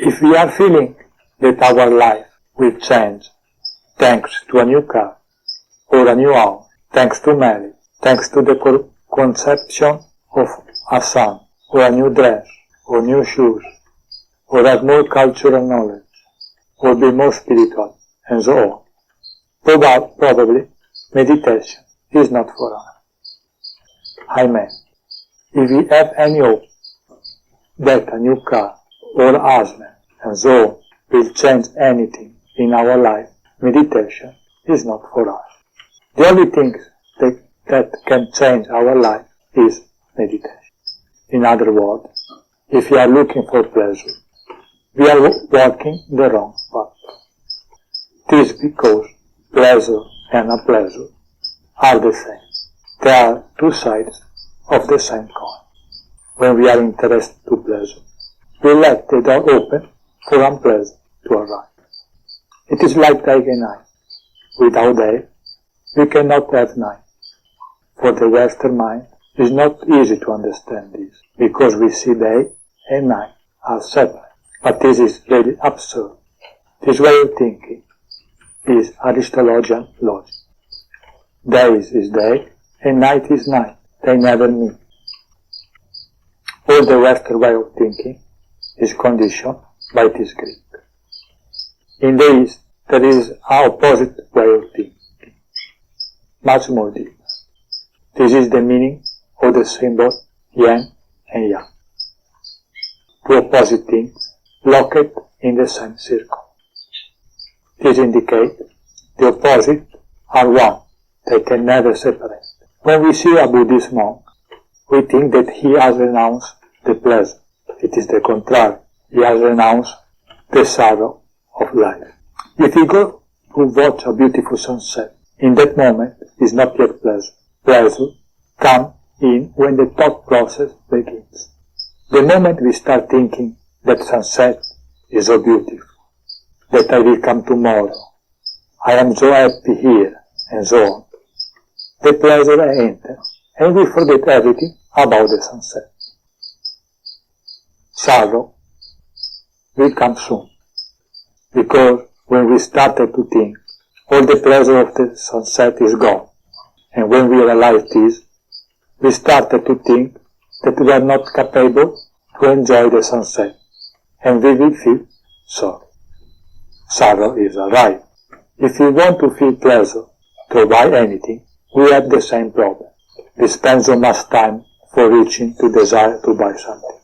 If we are feeling that our life will change thanks to a new car, or a new house, thanks to marriage, thanks to the conception of a son, or a new dress, or new shoes, or have more cultural knowledge, or be more spiritual, and so on, probably meditation is not for us. Amen. If we have any hope that a new car or husband and so on will change anything in our life, meditation is not for us. The only thing that can change our life is meditation. In other words, if we are looking for pleasure, we are walking the wrong path. This is because pleasure and unpleasure are the same. They are two sides of the same coin. When we are interested to pleasure, we let the door open for unpleasure to arrive. It is like day and night. Without day, we cannot have night. For the Western mind, it is not easy to understand this, because we see day and night as separate. But this is really absurd. This way of thinking is Aristologian logic. Day is day, and night is night. They never meet. All the Western way of thinking is conditioned by this Greek. In the East, there is an opposite way of thinking, much more deep. This is the meaning of the symbol yin and yang. Two opposite things located in the same circle. This indicates the opposites are one. They can never separate. When we see a Buddhist monk, we think that he has renounced the pleasure. It is the contrary. He has renounced the sorrow of life. If we go to watch a beautiful sunset, in that moment is not yet pleasure. Pleasure comes in when the thought process begins. The moment we start thinking that sunset is so beautiful, that I will come tomorrow, I am so happy here, and so on, the pleasure enters, and we forget everything about the sunset. Sorrow will come soon, because when we started to think, all the pleasure of the sunset is gone, and when we realized this, we started to think that we are not capable to enjoy the sunset, and we will feel sorrow. Sorrow is arrived. If we want to feel pleasure, to buy anything, we have the same problem. We spend so much time for reaching to desire to buy something.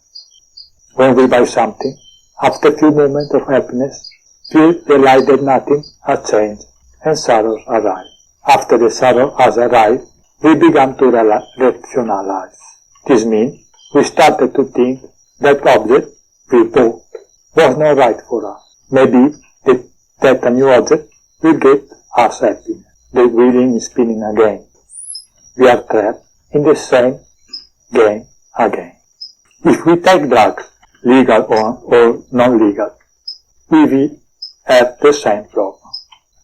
When we buy something, after a few moments of happiness, we realize that nothing has changed, and sorrow arrives. After the sorrow has arrived, we began to rationalize. This means we started to think that object we bought was not right for us. Maybe that a new object will get us happiness. The wheel is spinning again. We are trapped in the same game again. If we take drugs, legal or non-legal, we will have the same problem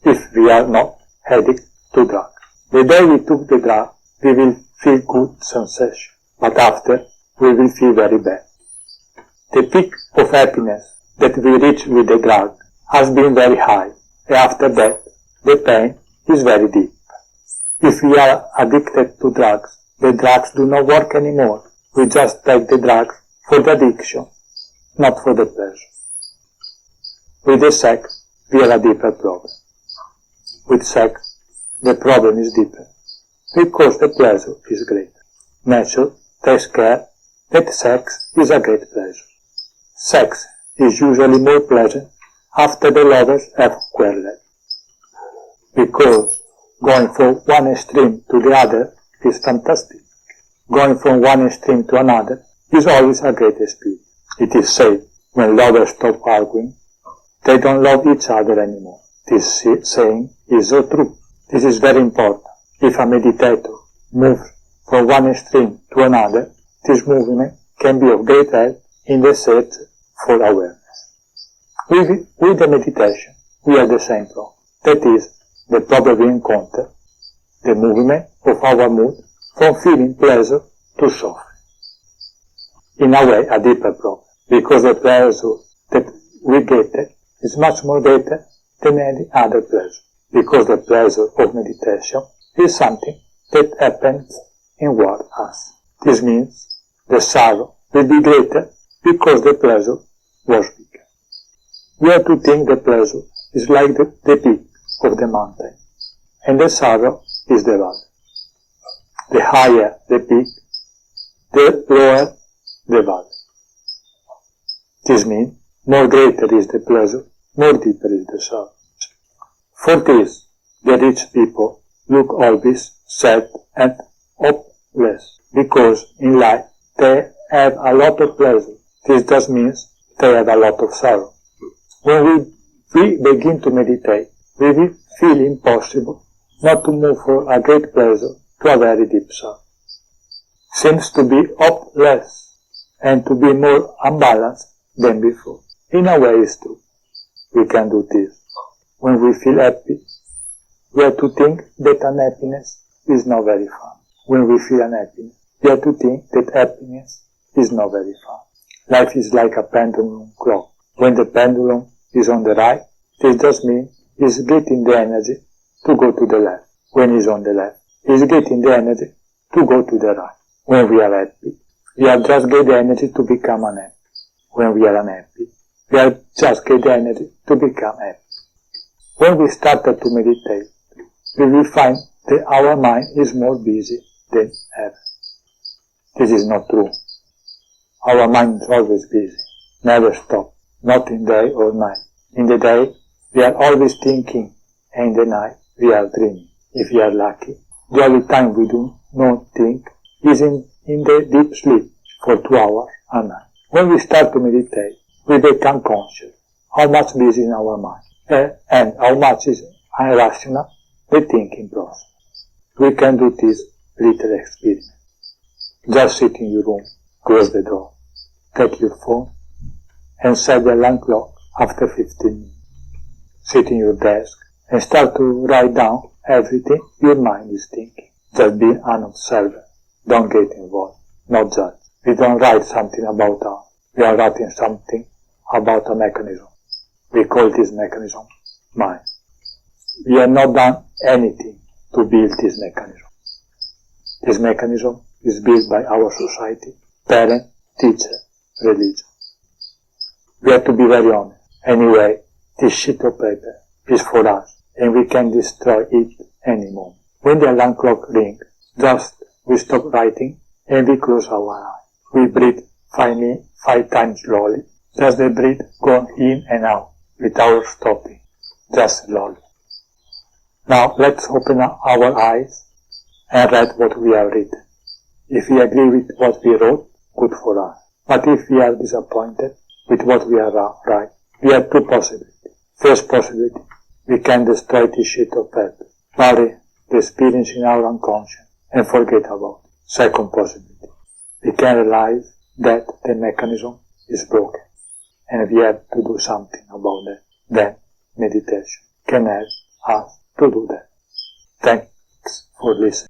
if we are not addicted to drugs. The day we took the drug, we will feel good sensation, but after, we will feel very bad. The peak of happiness that we reach with the drug has been very high, and after that, the pain is very deep. If we are addicted to drugs, the drugs do not work anymore. We just take the drugs for the addiction, not for the pleasure. With the sex, we have a deeper problem. With sex, the problem is deeper, because the pleasure is greater. Nature takes care that sex is a great pleasure. Sex is usually more pleasant after the lovers have quarreled, because going from one extreme to the other is fantastic. Going from one extreme to another is always a great experience. It is said, when lovers stop arguing, they don't love each other anymore. This saying is so true. This is very important. If a meditator moves from one extreme to another, this movement can be of great help in the search for awareness. With the meditation, we have the same problem. That is, the problem we encounter, the movement of our mood from feeling pleasure to suffering. In a way, a deeper problem, because the pleasure that we get is much more greater than any other pleasure, because the pleasure of meditation is something that happens inward us. This means the sorrow will be greater because the pleasure was bigger. We have to think the pleasure is like the peak of the mountain, and the sorrow is the valley. The higher the peak, the lower the valley. This means more greater is the pleasure, more deeper is the sorrow. For this, the rich people look always sad and hopeless, because in life they have a lot of pleasure. This just means they have a lot of sorrow. When we begin to meditate, we will feel impossible not to move from a great pleasure to a very deep sorrow. Seems to be hopeless and to be more unbalanced than before. In a way it's true. We can do this. When we feel happy, we have to think that unhappiness is not very fun. When we feel unhappiness, we have to think that happiness is not very fun. Life is like a pendulum clock. When the pendulum is on the right, this just means it's getting the energy to go to the left. When it's on the left, it's getting the energy to go to the right. When we are happy, we have just get the energy to become unhappy. When we are unhappy, we have just get the energy to become happy. When we started to meditate, we will find that our mind is more busy than ever. This is not true. Our mind is always busy, never stop, not in day or night. In the day, we are always thinking, and in the night, we are dreaming. If we are lucky, the only time we do not think is in the deep sleep for 2 hours a night. When we start to meditate, we become conscious how much busy in our mind and how much is irrational the thinking process. We can do this little experiment. Just sit in your room, close the door, take your phone, and set the alarm clock after 15 minutes. Sit in your desk and start to write down everything your mind is thinking. Just be an observer. Don't get involved. Not judge. We don't write something about us. We are writing something about a mechanism. We call this mechanism mind. We have not done anything to build this mechanism. This mechanism is built by our society, parent, teacher, religion. We have to be very honest. Anyway, this sheet of paper is for us, and we can destroy it any moment. When the alarm clock rings, just we stop writing and we close our eyes. We breathe 5 times slowly. Just the breath go in and out without stopping, just slowly. Now let's open our eyes and read what we have written. If we agree with what we wrote, good for us. But if we are disappointed with what we have written, we have 2 possibilities. First possibility, we can destroy this sheet of paper, bury the experience in our unconscious, and forget about it. Second possibility, we can realize that the mechanism is broken, and we have to do something about that. Then meditation can help us to do that. Thanks for listening.